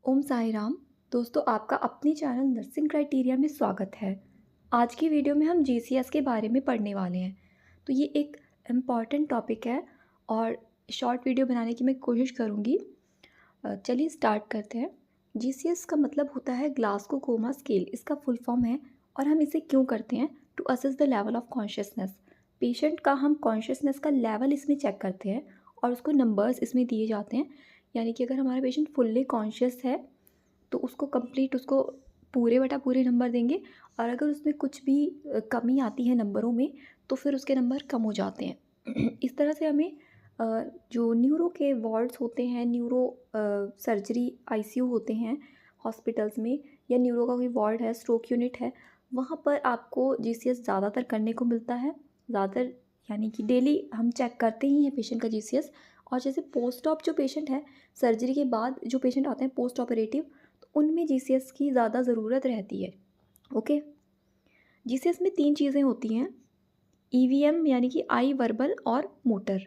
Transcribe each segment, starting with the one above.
ओम साई राम। दोस्तों, आपका अपने चैनल नर्सिंग क्राइटेरिया में स्वागत है। आज की वीडियो में हम जीसीएस के बारे में पढ़ने वाले हैं। तो ये एक इम्पॉर्टेंट टॉपिक है और शॉर्ट वीडियो बनाने की मैं कोशिश करूँगी। चलिए स्टार्ट करते हैं। जीसीएस का मतलब होता है ग्लासगो कोमा स्केल, इसका फुल फॉर्म है। और हम इसे क्यों करते हैं? To assess the level of consciousness. Patient का हम कॉन्शियसनेस का लेवल इसमें चेक करते हैं और उसको नंबर्स इसमें दिए जाते हैं। यानी कि अगर हमारा पेशेंट फुल्ली कॉन्शियस है तो उसको कंप्लीट उसको पूरे बटा पूरे नंबर देंगे। और अगर उसमें कुछ भी कमी आती है नंबरों में तो फिर उसके नंबर कम हो जाते हैं। इस तरह से हमें जो न्यूरो के वार्ड्स होते हैं, न्यूरो सर्जरी आईसीयू होते हैं हॉस्पिटल्स में, या न्यूरो का कोई वार्ड है, स्ट्रोक यूनिट है, वहाँ पर आपको जीसीएस ज़्यादातर करने को मिलता है। ज़्यादातर यानी कि डेली हम चेक करते ही हैं पेशेंट का जीसीएस। और जैसे पोस्ट ऑप जो पेशेंट है, सर्जरी के बाद जो पेशेंट आते हैं पोस्ट ऑपरेटिव, तो उनमें जीसीएस की ज़्यादा ज़रूरत रहती है। ओके। जीसीएस में 3 चीज़ें होती हैं, ईवीएम यानी कि आई वर्बल और मोटर।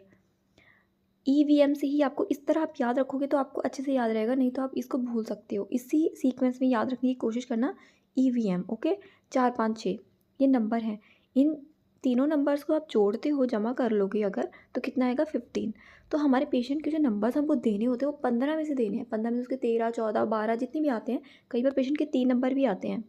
ईवीएम से ही आपको इस तरह आप याद रखोगे तो आपको अच्छे से याद रहेगा, नहीं तो आप इसको भूल सकते हो। इसी सीक्वेंस में याद रखने की कोशिश करना। EVM, okay. 4 5 6 ये नंबर हैं। इन तीनों नंबर्स को आप जोड़ते हो, जमा कर लोगे अगर, तो कितना आएगा? 15। तो हमारे पेशेंट के जो नंबर्स हमको देने होते हैं वो 15 में से देने हैं। 15 में से उसके 13 14 12 जितने भी आते हैं। कई बार पेशेंट के 3 नंबर भी आते हैं।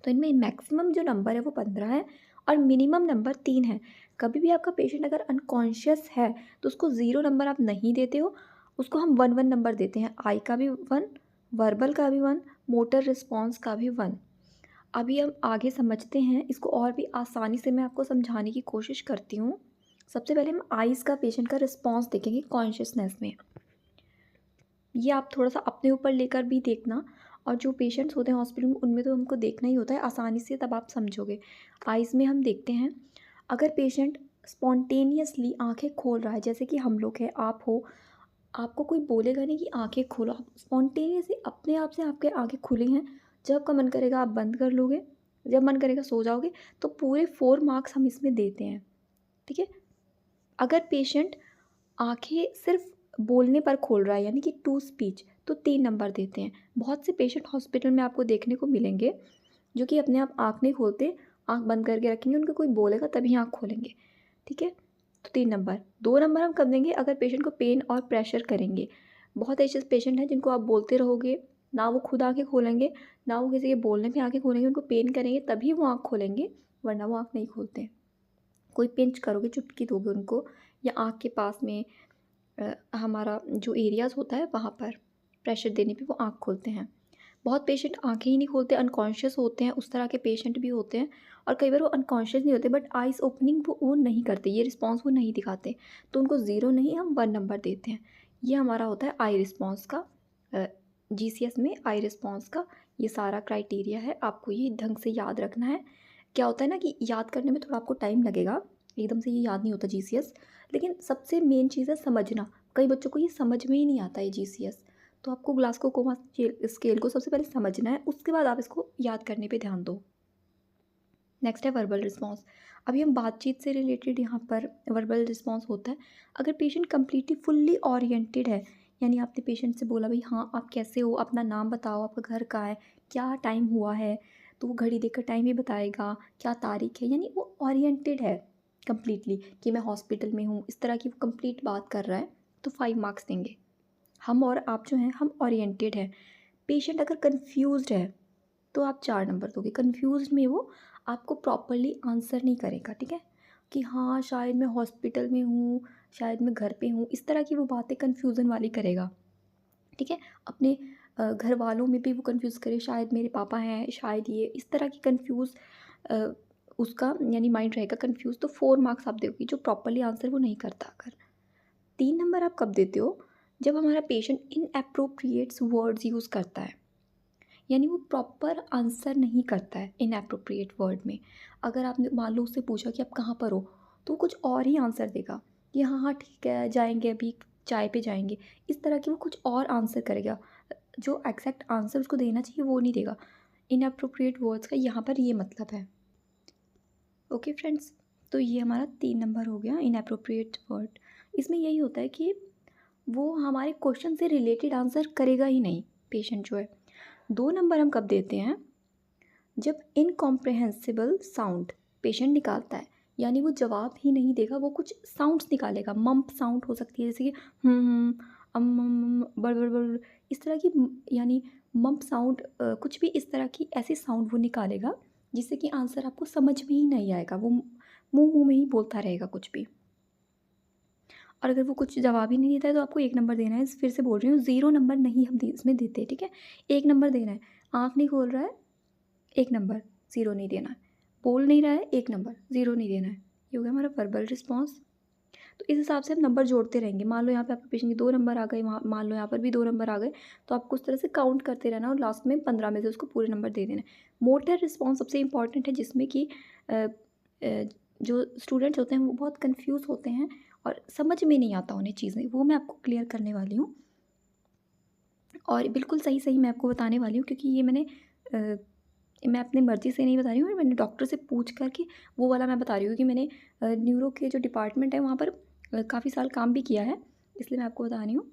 तो इनमें मैक्सिमम जो नंबर है वो 15 है और मिनिमम नंबर 3 है। कभी भी आपका पेशेंट अगर अनकॉन्शियस है तो उसको 0 नंबर आप नहीं देते हो, उसको हम 1 1 नंबर देते हैं। आई का भी 1, वर्बल का भी 1, मोटर रिस्पॉन्स का भी 1। अभी हम आगे समझते हैं इसको और भी आसानी से मैं आपको समझाने की कोशिश करती हूँ। सबसे पहले हम आइज़ का पेशेंट का रिस्पॉन्स देखेंगे कॉन्शियसनेस में। ये आप थोड़ा-सा अपने ऊपर लेकर भी देखना। और जो पेशेंट्स होते हैं हॉस्पिटल में उनमें तो हमको देखना ही होता है आसानी से, तब आप समझोगे। आइज़ में हम देखते हैं, अगर पेशेंट स्पॉन्टेनियसली आँखें खोल रहा है, जैसे कि हम लोग हैं, आप हो, आपको कोई बोलेगा नहीं कि आँखें खोलो, आप स्पॉन्टेनियसली अपने आप से आपकी आँखें खुली हैं, जब आपका मन करेगा आप बंद कर लोगे, जब मन करेगा सो जाओगे, तो पूरे 4 मार्क्स हम इसमें देते हैं, ठीक है? अगर पेशेंट आँखें सिर्फ बोलने पर खोल रहा है यानी कि टू स्पीच, तो 3 नंबर देते हैं। बहुत से पेशेंट हॉस्पिटल में आपको देखने को मिलेंगे जो कि अपने आप आँख नहीं खोलते, आँख बंद करके रखेंगे, उनको कोई बोलेगा तभी आँख खोलेंगे, ठीक है? तो 3 नंबर। 2 नंबर हम कब देंगे? अगर पेशेंट को पेन और प्रेशर करेंगे। बहुत ऐसे पेशेंट हैं जिनको आप बोलते रहोगे, ना वो खुद आँखें खोलेंगे, ना वो किसी के बोलने पे आँखें खोलेंगे, उनको पेन करेंगे तभी वो आँख खोलेंगे, वरना वो आँख नहीं खोलते। कोई पिंच करोगे, चुटकी दोगे उनको, या आँख के पास में हमारा जो एरियाज़ होता है वहाँ पर प्रेशर देने पे वो आँख खोलते हैं। बहुत पेशेंट आँखें ही नहीं खोलते, अनकॉन्शियस होते हैं, उस तरह के पेशेंट भी होते हैं। और कई बार वो अनकॉन्शियस नहीं होते बट आइज़ ओपनिंग वो नहीं करते, ये रिस्पॉन्स वो नहीं दिखाते, तो उनको 0 नहीं, हम 1 नंबर देते हैं। ये हमारा होता है आई रिस्पॉन्स का। जीसीएस में आई रिस्पॉन्स का ये सारा क्राइटेरिया है, आपको ये ढंग से याद रखना है। क्या होता है ना कि याद करने में थोड़ा आपको टाइम लगेगा, एकदम से ये याद नहीं होता जीसीएस, लेकिन सबसे मेन चीज़ है समझना। कई बच्चों को ये समझ में ही नहीं आता है जीसीएस, तो आपको ग्लासगो कोमा स्केल को सबसे पहले समझना है, उसके बाद आप इसको याद करने पे ध्यान दो। नेक्स्ट है वर्बल रिस्पॉन्स। अभी हम बातचीत से रिलेटेड यहाँ पर वर्बल रिस्पॉन्स होता है। अगर पेशेंट कम्प्लीटली फुल्ली ओरिएंटेड है, यानी आपने पेशेंट से बोला भाई हाँ आप कैसे हो, अपना नाम बताओ, आपका घर कहाँ है, क्या टाइम हुआ है, तो वो घड़ी देखकर टाइम ही बताएगा, क्या तारीख है, यानी वो ओरिएंटेड है कम्प्लीटली कि मैं हॉस्पिटल में हूँ, इस तरह की वो कंप्लीट बात कर रहा है, तो 5 मार्क्स देंगे। हम और आप जो हैं हम ओरिएंटेड हैं। पेशेंट अगर कन्फ्यूज़्ड है तो आप 4 नंबर दोगे। कन्फ्यूज़्ड में वो आपको प्रॉपर्ली आंसर नहीं करेगा, ठीक है? कि हाँ, शायद मैं हॉस्पिटल में हूँ, शायद मैं घर पे हूँ, इस तरह की वो बातें कन्फ्यूज़न वाली करेगा, ठीक है? अपने घर वालों में भी वो कन्फ्यूज़ करे, शायद मेरे पापा हैं, शायद ये, इस तरह की कन्फ्यूज़ अ, उसका यानी माइंड रहेगा कन्फ्यूज़, तो 4 मार्क्स आप दोगे, जो प्रॉपर्ली आंसर वो नहीं करता अगर। 3 नंबर आप कब देते हो? जब हमारा पेशेंट इनएप्रोप्रिएट्स वर्ड्स यूज़ करता है, यानी वो प्रॉपर आंसर नहीं करता है इनएप्रोप्रिएट वर्ड में। अगर आपने मान लो उससे पूछा कि आप कहाँ पर हो, तो वो कुछ और ही आंसर देगा कि हाँ हाँ ठीक है, जाएंगे अभी, चाय पे जाएंगे, इस तरह की वो कुछ और आंसर करेगा। जो एग्जैक्ट आंसर उसको देना चाहिए वो नहीं देगा। इनएप्रोप्रिएट वर्ड्स का यहाँ पर ये मतलब है। ओके फ्रेंड्स, तो ये हमारा 3 नंबर हो गया, इनएप्रोप्रिएट वर्ड। इसमें यही होता है कि वो हमारे क्वेश्चन से रिलेटेड आंसर करेगा ही नहीं, पेशेंट जो है। 2 नंबर हम कब देते हैं? जब इनकॉम्प्रिहेंसिबल साउंड पेशेंट निकालता है, यानी वो जवाब ही नहीं देगा, वो कुछ साउंड्स निकालेगा। मम्प साउंड हो सकती है, जैसे कि बड़ बड़ बड़, इस तरह की यानी मम्प साउंड, कुछ भी इस तरह की ऐसी साउंड वो निकालेगा जिससे कि आंसर आपको समझ में ही नहीं आएगा। वो मुंह मुंह में ही बोलता रहेगा कुछ भी। और अगर वो कुछ जवाब ही नहीं देता है तो आपको 1 नंबर देना है। फिर से बोल रही हूँ, 0 नंबर नहीं हम इसमें देते, ठीक है। 1 नंबर देना है। आँख नहीं खोल रहा है, 1 नंबर, 0 नहीं देना है। बोल नहीं रहा है, 1 नंबर, 0 नहीं देना है। ये हो गया हमारा वर्बल रिस्पॉन्स। तो इस हिसाब से हम नंबर जोड़ते रहेंगे। मान लो यहाँ पे आपके पेशेंट के 2 नंबर आ गए, वहाँ मान लो यहाँ पर भी 2 नंबर आ गए, तो आपको उस तरह से काउंट करते रहना और लास्ट में 15 में से उसको पूरे नंबर दे देना है। मोटर रिस्पॉन्स सबसे इंपॉर्टेंट है, जिसमें कि जो स्टूडेंट्स होते हैं वो बहुत कन्फ्यूज़ होते हैं और समझ में नहीं आता उन्हें चीज़ें, वो मैं आपको क्लियर करने वाली हूँ। और बिल्कुल सही सही मैं आपको बताने वाली हूँ, क्योंकि ये मैं अपनी मर्ज़ी से नहीं बता रही हूँ, मैंने डॉक्टर से पूछ कर के वो वाला मैं बता रही हूँ, कि मैंने न्यूरो के जो डिपार्टमेंट है वहाँ पर काफ़ी साल काम भी किया है, इसलिए मैं आपको बता रही हूँ।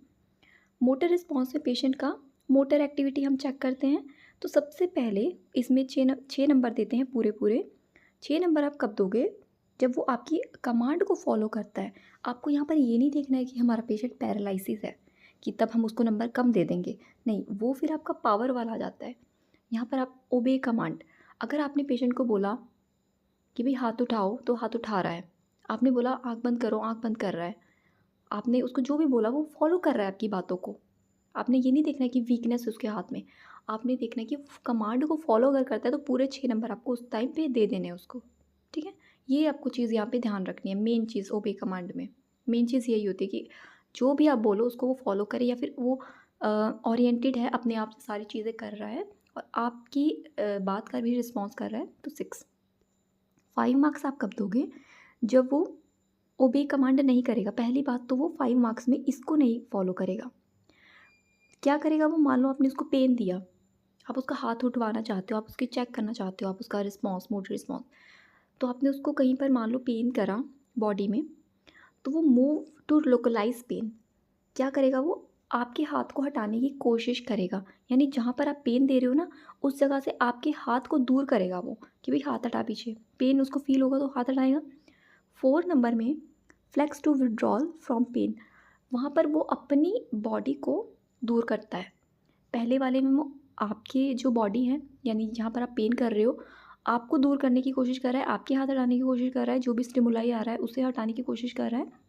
मोटर रिस्पॉन्स में पेशेंट का मोटर एक्टिविटी हम चेक करते हैं। तो सबसे पहले इसमें 6 नंबर देते हैं पूरे। 6 नंबर आप कब दोगे? जब वो आपकी कमांड को फॉलो करता है। आपको यहाँ पर ये नहीं देखना है कि हमारा पेशेंट पैरालिसिस है, कि तब हम उसको नंबर कम दे देंगे। नहीं, वो फिर आपका पावर वाला आ जाता है। यहाँ पर आप ओबे कमांड। अगर आपने पेशेंट को बोला कि भाई हाथ उठाओ, तो हाथ उठा रहा है। आपने बोला आँख बंद करो, आँख बंद कर रहा है। आपने उसको जो भी बोला वो फॉलो कर रहा है आपकी बातों को। आपने ये नहीं देखना है कि वीकनेस है उसके हाथ में। आपने देखना है कि कमांड को फॉलो अगर करता है तो पूरे 6 नंबर आपको उस टाइम पे दे देने हैं उसको, ठीक है। ये आपको चीज़ यहाँ पे ध्यान रखनी है। मेन चीज़ ओबे कमांड में मेन चीज़ यही होती है कि जो भी आप बोलो उसको वो फॉलो करे, या फिर वो ओरिएंटेड है, अपने आप से सारी चीज़ें कर रहा है और आपकी बात का भी रिस्पॉन्स कर रहा है, तो 6। 5 मार्क्स आप कब दोगे? जब वो ओबे कमांड नहीं करेगा। पहली बात तो वो 5 मार्क्स में इसको नहीं फॉलो करेगा। क्या करेगा वो? मान लो आपने उसको पेन दिया, आप उसका हाथ उठवाना चाहते हो, आप उसकी चेक करना चाहते हो, आप उसका रिस्पॉन्स, मोटर रिस्पॉन्स, तो आपने उसको कहीं पर मान लो पेन करा बॉडी में, तो वो मूव टू लोकलाइज पेन। क्या करेगा वो? आपके हाथ को हटाने की कोशिश करेगा, यानी जहाँ पर आप पेन दे रहे हो ना, उस जगह से आपके हाथ को दूर करेगा वो, कि भाई हाथ हटा पीछे। पेन उसको फील होगा तो हाथ हटाएगा। 4 नंबर में flex to withdrawal from pain, वहाँ पर वो अपनी बॉडी को दूर करता है। पहले वाले में वो आपकी जो बॉडी है, यानी जहाँ पर आप पेन कर रहे हो, आपको दूर करने की कोशिश कर रहा है, आपके हाथ हटाने की कोशिश कर रहा है, जो भी स्टिमुलाई आ रहा है उसे हटाने की कोशिश कर रहा है।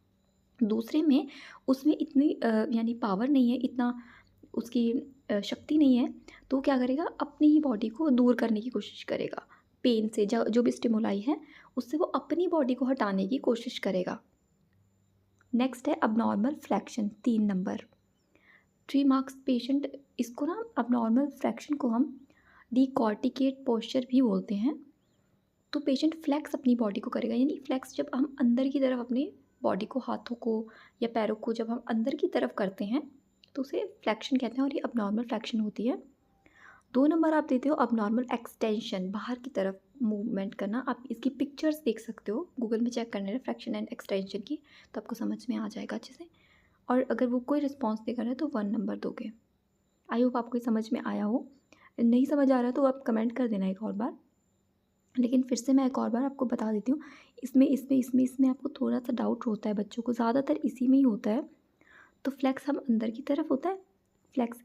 दूसरे में उसमें इतनी यानी पावर नहीं है, इतना उसकी शक्ति नहीं है, तो वो क्या करेगा? अपनी ही बॉडी को दूर करने की कोशिश करेगा। पेन से जो भी स्टिमुलाई है उससे वो अपनी बॉडी को हटाने की कोशिश करेगा। नेक्स्ट है abnormal fraction, 3 number. 3 marks patient, इसको ना अबनॉर्मल फ्रैक्शन को हम डिकॉर्टिकेट पोस्चर भी बोलते हैं। तो पेशेंट फ्लेक्स अपनी बॉडी को करेगा, यानी फ्लेक्स जब हम अंदर की तरफ अपने बॉडी को, हाथों को या पैरों को जब हम अंदर की तरफ करते हैं तो उसे फ्लैक्शन कहते हैं, और ये अबनॉर्मल फ्लैक्शन होती है। 2 नंबर आप देते हो अबनॉर्मल एक्सटेंशन, बाहर की तरफ मूवमेंट करना। आप इसकी पिक्चर्स देख सकते हो, गूगल में चेक करने फ्रैक्शन एंड एक्सटेंशन की, तो आपको समझ में आ जाएगा अच्छे से। और अगर वो कोई रिस्पॉन्स नहीं कर रहा है तो 1 नंबर दोगे। आई होप आपको समझ में आया हो। नहीं समझ आ रहा है तो आप कमेंट कर देना एक और बार, लेकिन फिर से मैं एक और बार आपको बता देती हूँ। इसमें आपको थोड़ा सा डाउट होता है बच्चों को, ज़्यादातर इसी में ही होता है। तो फ्लेक्स हम अंदर की तरफ होता है, फ्लेक्स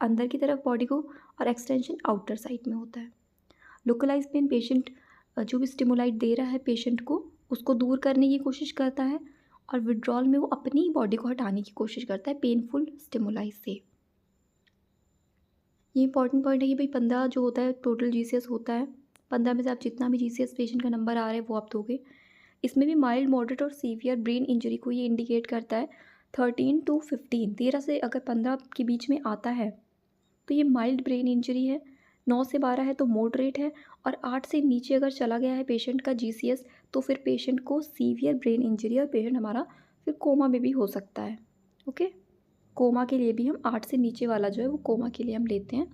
अंदर की तरफ बॉडी को, और एक्सटेंशन आउटर साइड में होता है। लोकलाइज पेन, पेशेंट जो भी स्टिमुलाइट दे रहा है पेशेंट को, उसको दूर करने की कोशिश करता है, और विड्रॉल में वो अपनी बॉडी को हटाने की कोशिश करता है पेनफुल स्टिमुलाई से। ये इंपॉर्टेंट पॉइंट है कि भाई 15 जो होता है टोटल जीसीएस होता है, 15 में से आप जितना भी जीसीएस पेशेंट का नंबर आ रहा है वो आप दोगे। इसमें भी माइल्ड, मॉडरेट और सीवियर ब्रेन इंजरी को ये इंडिकेट करता है। 13 to 15, 13 से अगर 15 के बीच में आता है तो ये माइल्ड ब्रेन इंजरी है। 9 से 12 है तो मॉडरेट है, और 8 से नीचे अगर चला गया है पेशेंट का जीसीएस तो फिर पेशेंट को सीवियर ब्रेन इंजरी, और पेशेंट हमारा फिर कोमा में भी हो सकता है। ओके, कोमा के लिए भी हम 8 से नीचे वाला जो है वो कोमा के लिए हम लेते हैं।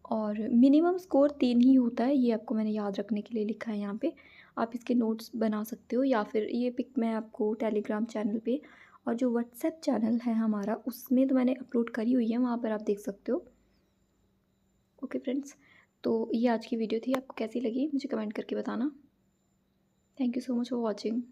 और मिनिमम स्कोर 3 ही होता है, ये आपको मैंने याद रखने के लिए लिखा है यहाँ पे। आप इसके नोट्स बना सकते हो, या फिर ये पिक मैं आपको टेलीग्राम चैनल पे और जो व्हाट्सएप चैनल है हमारा उसमें तो मैंने अपलोड करी हुई है, वहाँ पर आप देख सकते हो। ओके फ्रेंड्स, तो ये आज की वीडियो थी, आपको कैसी लगी मुझे कमेंट करके बताना। Thank you so much for watching.